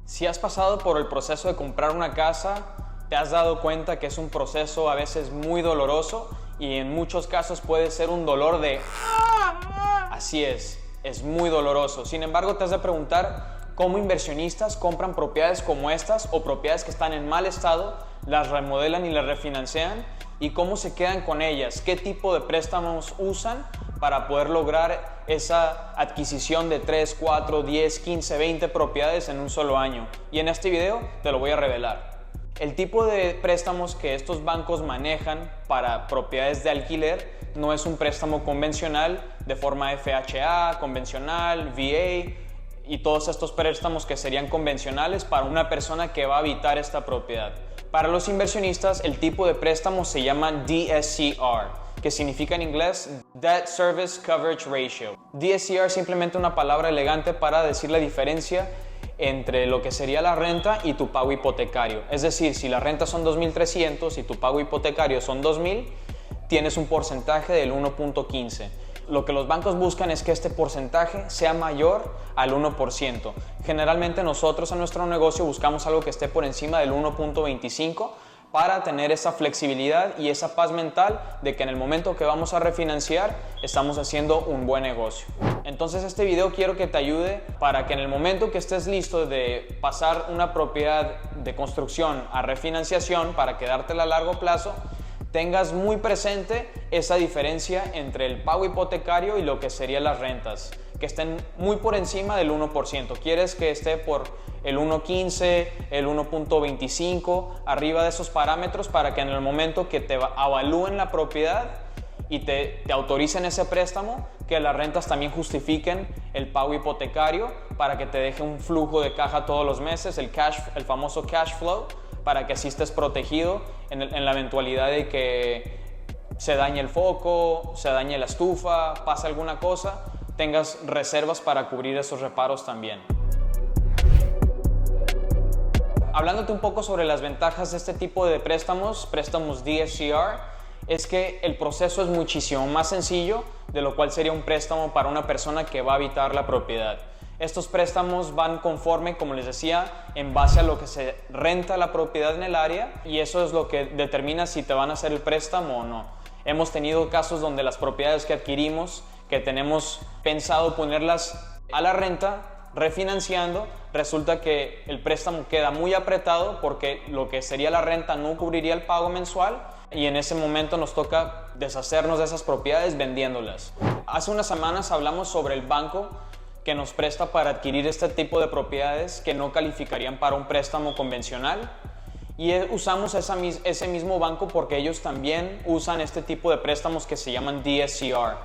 Si has pasado por el proceso de comprar una casa, te has dado cuenta que es un proceso a veces muy doloroso y en muchos casos puede ser un dolor de... Así es muy doloroso. Sin embargo, te has de preguntar cómo inversionistas compran propiedades como estas o propiedades que están en mal estado, las remodelan y las refinancian y cómo se quedan con ellas, qué tipo de préstamos usan para poder lograr esa adquisición de 3, 4, 10, 15, 20 propiedades en un solo año. Y en este video te lo voy a revelar. El tipo de préstamos que estos bancos manejan para propiedades de alquiler no es un préstamo convencional de forma FHA, convencional, VA y todos estos préstamos que serían convencionales para una persona que va a habitar esta propiedad. Para los inversionistas, el tipo de préstamo se llama DSCR, que significa en inglés Debt Service Coverage Ratio. DSCR es simplemente una palabra elegante para decir la diferencia entre lo que sería la renta y tu pago hipotecario. Es decir, si la renta son 2.300 y tu pago hipotecario son 2.000, tienes un porcentaje del 1.15. Lo que los bancos buscan es que este porcentaje sea mayor al 1%. Generalmente nosotros en nuestro negocio buscamos algo que esté por encima del 1.25 para tener esa flexibilidad y esa paz mental de que en el momento que vamos a refinanciar estamos haciendo un buen negocio. Entonces este video quiero que te ayude para que en el momento que estés listo de pasar una propiedad de construcción a refinanciación para quedártela a largo plazo, tengas muy presente esa diferencia entre el pago hipotecario y lo que serían las rentas, que estén muy por encima del 1%. Quieres que esté por el 1.15, el 1.25, arriba de esos parámetros para que en el momento que te avalúen la propiedad y te autoricen ese préstamo, que las rentas también justifiquen el pago hipotecario para que te deje un flujo de caja todos los meses, el famoso cash flow, para que así estés protegido en la eventualidad de que se dañe el foco, se dañe la estufa, pase alguna cosa, tengas reservas para cubrir esos reparos también. Hablándote un poco sobre las ventajas de este tipo de préstamos DSCR, es que el proceso es muchísimo más sencillo de lo cual sería un préstamo para una persona que va a habitar la propiedad. Estos préstamos van conforme, como les decía, en base a lo que se renta la propiedad en el área y eso es lo que determina si te van a hacer el préstamo o no. Hemos tenido casos donde las propiedades que adquirimos, que tenemos pensado ponerlas a la renta, refinanciando, resulta que el préstamo queda muy apretado porque lo que sería la renta no cubriría el pago mensual y en ese momento nos toca deshacernos de esas propiedades vendiéndolas. Hace unas semanas hablamos sobre el banco que nos presta para adquirir este tipo de propiedades que no calificarían para un préstamo convencional y usamos ese mismo banco porque ellos también usan este tipo de préstamos que se llaman DSCR.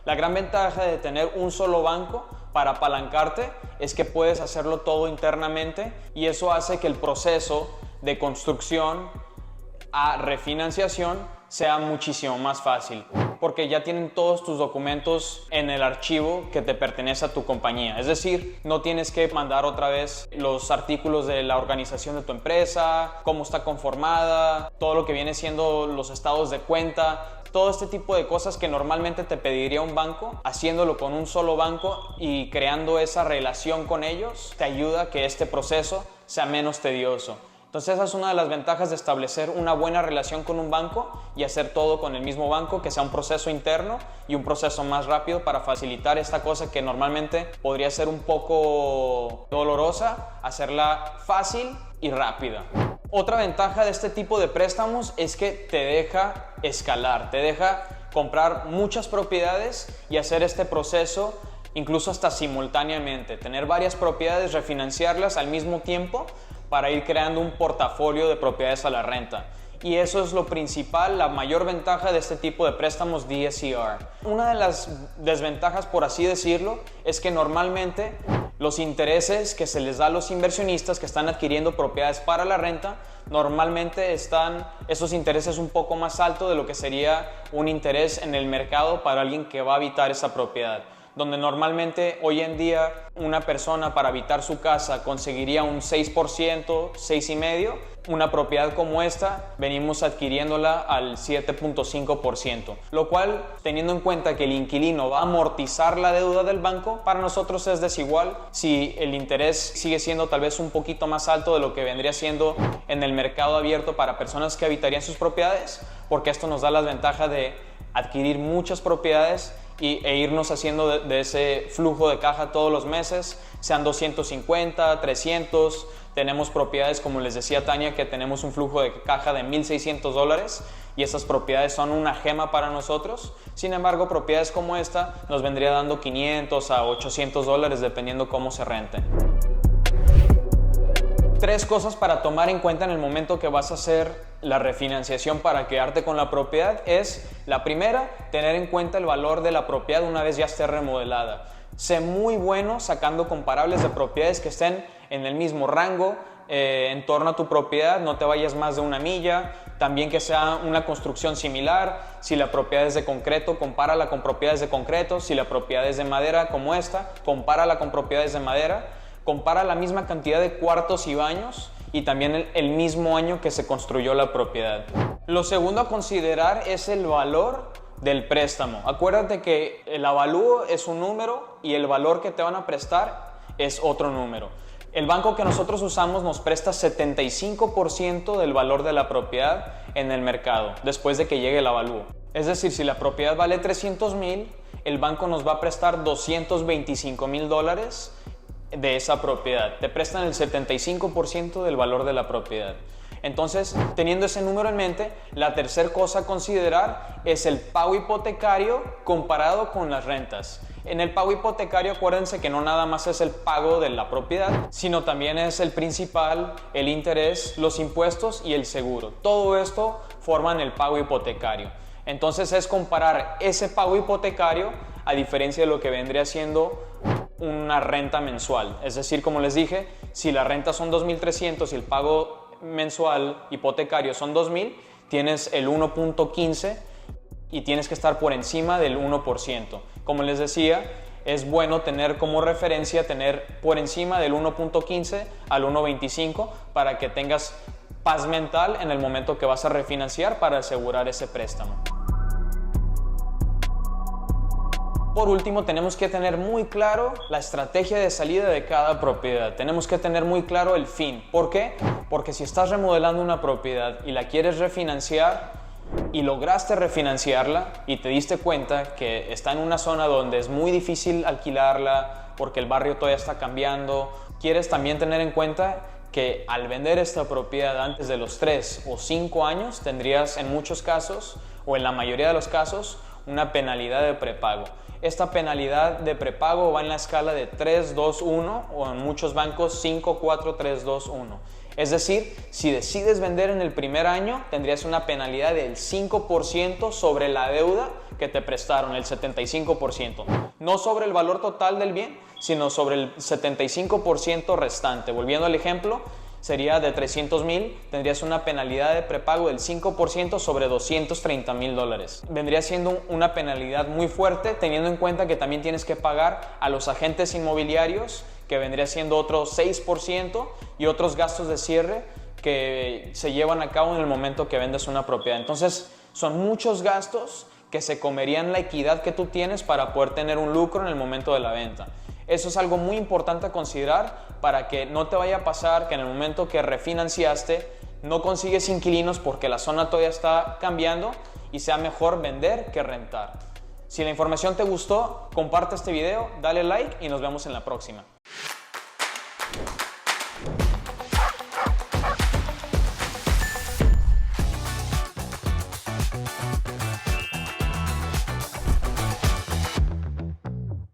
La gran ventaja de tener un solo banco para apalancarte es que puedes hacerlo todo internamente y eso hace que el proceso de construcción a refinanciación sea muchísimo más fácil porque ya tienen todos tus documentos en el archivo que te pertenece a tu compañía. Es decir, no tienes que mandar otra vez los artículos de la organización de tu empresa, cómo está conformada, todo lo que viene siendo los estados de cuenta, todo este tipo de cosas que normalmente te pediría un banco. Haciéndolo con un solo banco y creando esa relación con ellos, te ayuda a que este proceso sea menos tedioso. Entonces esa es una de las ventajas de establecer una buena relación con un banco y hacer todo con el mismo banco, que sea un proceso interno y un proceso más rápido para facilitar esta cosa que normalmente podría ser un poco dolorosa, hacerla fácil y rápida. Otra ventaja de este tipo de préstamos es que te deja escalar, te deja comprar muchas propiedades y hacer este proceso incluso hasta simultáneamente, tener varias propiedades, refinanciarlas al mismo tiempo para ir creando un portafolio de propiedades a la renta. Y eso es lo principal, la mayor ventaja de este tipo de préstamos DSCR. Una de las desventajas, por así decirlo, es que normalmente los intereses que se les da a los inversionistas que están adquiriendo propiedades para la renta, normalmente están esos intereses un poco más altos de lo que sería un interés en el mercado para alguien que va a habitar esa propiedad. donde normalmente hoy en día una persona para habitar su casa conseguiría un 6%, 6,5%, una propiedad como esta venimos adquiriéndola al 7.5%, lo cual, teniendo en cuenta que el inquilino va a amortizar la deuda del banco, para nosotros es desigual si el interés sigue siendo tal vez un poquito más alto de lo que vendría siendo en el mercado abierto para personas que habitarían sus propiedades, porque esto nos da la ventaja de adquirir muchas propiedades e irnos haciendo de ese flujo de caja todos los meses, sean 250, 300. Tenemos propiedades, como les decía Tania, que tenemos un flujo de caja de $1,600 y esas propiedades son una gema para nosotros. Sin embargo, propiedades como esta nos vendría dando $500 a $800 dependiendo cómo se rente. 3 cosas para tomar en cuenta en el momento que vas a hacer la refinanciación para quedarte con la propiedad es: la primera, tener en cuenta el valor de la propiedad una vez ya esté remodelada. Sé muy bueno sacando comparables de propiedades que estén en el mismo rango, en torno a tu propiedad, no te vayas más de 1 milla. También que sea una construcción similar. Si la propiedad es de concreto, compárala con propiedades de concreto. Si la propiedad es de madera como esta, compárala con propiedades de madera. Compara la misma cantidad de cuartos y baños y también el mismo año que se construyó la propiedad. Lo segundo a considerar es el valor del préstamo. Acuérdate que el avalúo es un número y el valor que te van a prestar es otro número. El banco que nosotros usamos nos presta 75% del valor de la propiedad en el mercado después de que llegue el avalúo. Es decir, si la propiedad vale $300,000, el banco nos va a prestar $225,000 de esa propiedad. Te prestan el 75% del valor de la propiedad. Entonces, teniendo ese número en mente, la tercera cosa a considerar es el pago hipotecario comparado con las rentas. En el pago hipotecario, acuérdense que no nada más es el pago de la propiedad, sino también es el principal, el interés, los impuestos y el seguro. Todo esto forman el pago hipotecario. Entonces es comparar ese pago hipotecario a diferencia de lo que vendría siendo una renta mensual. Es decir, como les dije, si la renta son $2,300 y el pago mensual hipotecario son $2,000, tienes el 1.15 y tienes que estar por encima del 1%. Como les decía, es bueno tener como referencia tener por encima del 1.15 al 1.25 para que tengas paz mental en el momento que vas a refinanciar para asegurar ese préstamo. Por último, tenemos que tener muy claro la estrategia de salida de cada propiedad. Tenemos que tener muy claro el fin. ¿Por qué? Porque si estás remodelando una propiedad y la quieres refinanciar y lograste refinanciarla y te diste cuenta que está en una zona donde es muy difícil alquilarla porque el barrio todavía está cambiando, quieres también tener en cuenta que al vender esta propiedad antes de los 3 o 5 años tendrías en muchos casos o en la mayoría de los casos una penalidad de prepago. Esta penalidad de prepago va en la escala de 3, 2, 1 o en muchos bancos 5, 4, 3, 2, 1. Es decir, si decides vender en el primer año, tendrías una penalidad del 5% sobre la deuda que te prestaron, el 75%. No sobre el valor total del bien, sino sobre el 75% restante. Volviendo al ejemplo, sería de $300,000, tendrías una penalidad de prepago del 5% sobre $230,000. Vendría siendo una penalidad muy fuerte, teniendo en cuenta que también tienes que pagar a los agentes inmobiliarios, que vendría siendo otro 6%, y otros gastos de cierre que se llevan a cabo en el momento que vendes una propiedad. Entonces, son muchos gastos que se comerían la equidad que tú tienes para poder tener un lucro en el momento de la venta. Eso es algo muy importante a considerar para que no te vaya a pasar que en el momento que refinanciaste no consigues inquilinos porque la zona todavía está cambiando y sea mejor vender que rentar. Si la información te gustó, comparte este video, dale like y nos vemos en la próxima.